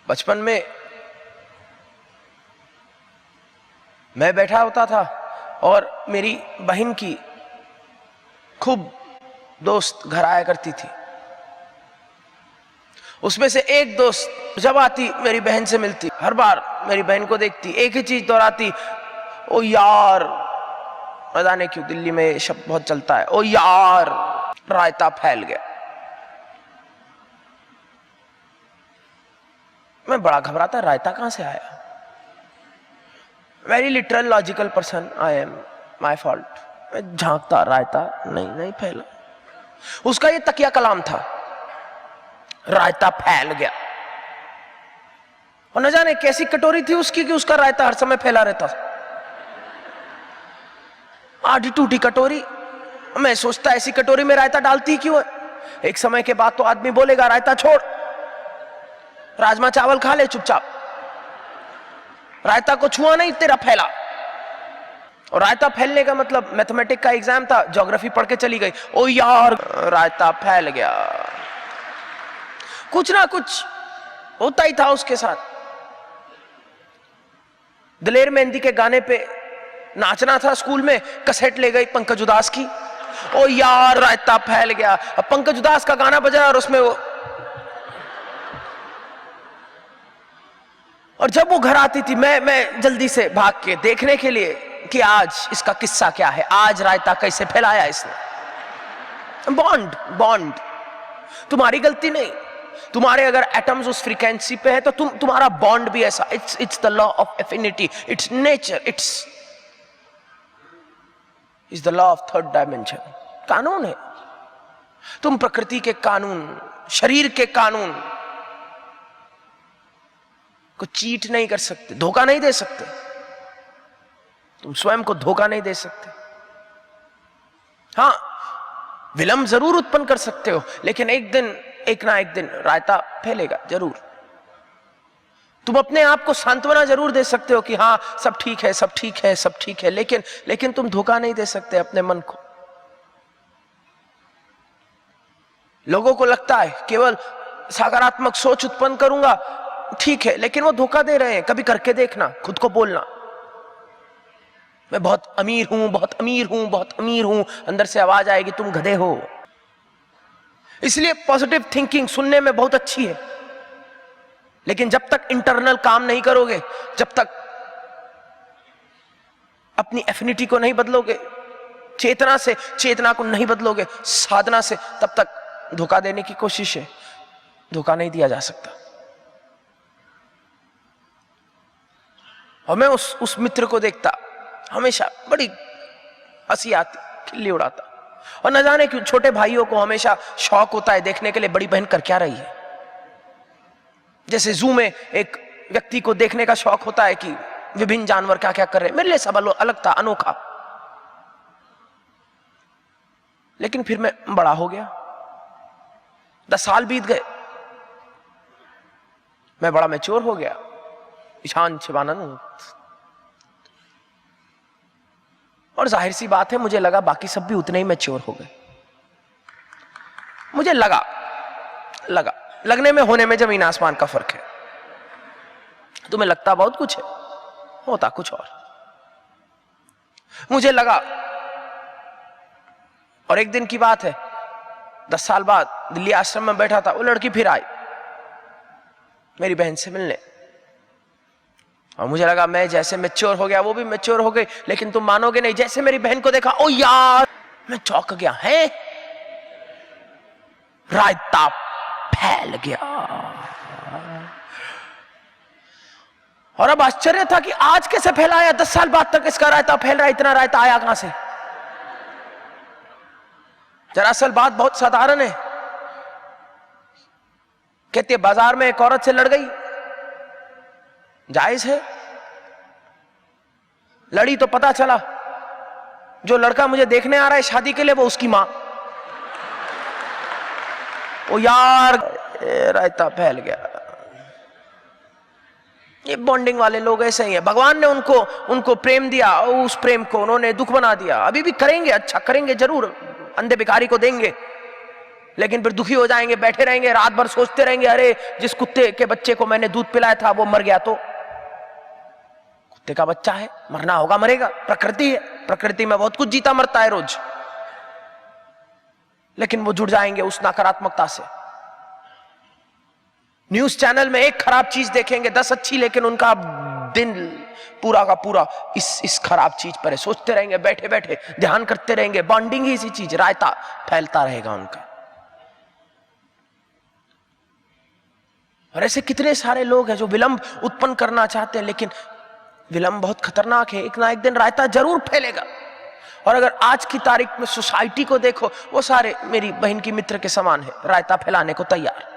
बचपन में मैं बैठा होता था और मेरी बहन की खूब दोस्त घर आया करती थी। उसमें से एक दोस्त जब आती मेरी बहन से मिलती, हर बार मेरी बहन को देखती एक ही चीज दोहराती, ओ यार, पता नहीं क्यों दिल्ली में ये शब्द बहुत चलता है, ओ यार रायता फैल गया। मैं बड़ा घबराता, रायता कहां से आया। Very literal logical person I am, my fault. मैं झांकता, रायता नहीं फैला। उसका ये तकिया कलाम था, रायता फैल गया। और न जाने कैसी कटोरी थी उसकी कि उसका रायता हर समय फैला रहता था। आधी टूटी कटोरी। मैं सोचता ऐसी कटोरी में रायता डालती क्यों है। एक समय के बाद तो आदमी बोलेगा रायता छोड़, राजमा चावल खा ले चुपचाप, रायता को छुआ नहीं, तेरा फैला। और रायता फैलने का मतलब, मैथमेटिक्स का एग्जाम था, ज्योग्राफी पढ़ के चली गई, ओ यार रायता फैल गया। कुछ ना कुछ होता ही था उसके साथ। दिलेर मेहंदी के गाने पे नाचना था स्कूल में, कैसेट ले गई पंकज उदास की, ओ यार रायता फैल गया। अब पंकज उदास का गाना बजा और उसमें वो, और जब वो घर आती थी मैं जल्दी से भाग के देखने के लिए कि आज इसका किस्सा क्या है, आज रायता कैसे फैलाया इसने। बॉन्ड तुम्हारी गलती नहीं, तुम्हारे अगर एटम्स उस फ्रीक्वेंसी पे है तो तुम्हारा बॉन्ड भी ऐसा। It's the law of affinity, it's nature, it's the law of third dimension. कानून है। तुम प्रकृति के कानून, शरीर के कानून को चीट नहीं कर सकते, धोखा नहीं दे सकते। तुम स्वयं को धोखा नहीं दे सकते। हाँ, विलंब जरूर उत्पन्न कर सकते हो, लेकिन एक ना एक दिन रायता फैलेगा जरूर। तुम अपने आप को सांत्वना जरूर दे सकते हो कि हाँ सब ठीक है, सब ठीक है, सब ठीक है, लेकिन तुम धोखा नहीं दे सकते अपने मन को। लोगों को लगता है केवल सकारात्मक सोच उत्पन्न करूंगा, ठीक है, लेकिन वो धोखा दे रहे हैं। कभी करके देखना, खुद को बोलना, मैं बहुत अमीर हूं, बहुत अमीर हूं, बहुत अमीर हूं। अंदर से आवाज आएगी तुम गधे हो। इसलिए पॉजिटिव थिंकिंग सुनने में बहुत अच्छी है, लेकिन जब तक इंटरनल काम नहीं करोगे, जब तक अपनी एफिनिटी को नहीं बदलोगे, चेतना से चेतना को नहीं बदलोगे, साधना से, तब तक धोखा देने की कोशिश है। धोखा नहीं दिया जा सकता। और मैं उस मित्र को देखता, हमेशा बड़ी हंसी आती, खिल्ली उड़ाता। और न जाने क्यों छोटे भाइयों को हमेशा शौक होता है देखने के लिए बड़ी बहन कर क्या रही है। जैसे जू में एक व्यक्ति को देखने का शौक होता है कि विभिन्न जानवर क्या क्या कर रहे हैं। मेरे लिए सब अलग था, अनोखा। लेकिन फिर मैं बड़ा हो गया, 10 साल बीत गए, मैं बड़ा मैच्योर हो गया, ईशान शिवानंद। और जाहिर सी बात है, मुझे लगा बाकी सब भी उतने ही मैच्योर हो गए। मुझे लगने में होने में जमीन आसमान का फर्क है। तुम्हें लगता बहुत कुछ है, होता कुछ और। मुझे लगा, और एक दिन की बात है, 10 साल बाद दिल्ली आश्रम में बैठा था, वो लड़की फिर आई मेरी बहन से मिलने। और मुझे लगा मैं जैसे मैच्योर हो गया वो भी मैच्योर हो गई। लेकिन तुम मानोगे नहीं, जैसे मेरी बहन को देखा, ओ यार, मैं चौंक गया। है रायता फैल गया। और अब आश्चर्य था कि आज कैसे फैलाया, 10 साल बाद तक इसका रायता फैल रहा है। इतना रायता आया कहां से। दरअसल बात बहुत साधारण है। कहते बाजार में एक औरत से लड़ गई, जायज है। लड़ी तो पता चला जो लड़का मुझे देखने आ रहा है शादी के लिए वो उसकी मां। ओ यार रायता फैल गया। ये बॉन्डिंग वाले लोग ऐसे ही हैं। भगवान ने उनको प्रेम दिया, उस प्रेम को उन्होंने दुख बना दिया। अभी भी करेंगे, अच्छा करेंगे जरूर, अंधे भिखारी को देंगे, लेकिन फिर दुखी हो जाएंगे, बैठे रहेंगे, रात भर सोचते रहेंगे, अरे जिस कुत्ते के बच्चे को मैंने दूध पिलाया था वो मर गया, तो कुत्ते का बच्चा है, मरना होगा, मरेगा, प्रकृति है, प्रकृति में बहुत कुछ जीता मरता है रोज। लेकिन वो जुड़ जाएंगे उस नकारात्मकता से। न्यूज चैनल में एक खराब चीज देखेंगे, 10 अच्छी, लेकिन उनका दिन पूरा का पूरा इस खराब चीज पर है। सोचते रहेंगे, बैठे बैठे ध्यान करते रहेंगे, बॉन्डिंग ही इसी चीज, रायता फैलता रहेगा उनका। और ऐसे कितने सारे लोग हैं जो विलंब उत्पन्न करना चाहते हैं, लेकिन विलंब बहुत खतरनाक है, एक ना एक दिन रायता जरूर फैलेगा। और अगर आज की तारीख में सोसाइटी को देखो, वो सारे मेरी बहन की मित्र के समान है, रायता फैलाने को तैयार।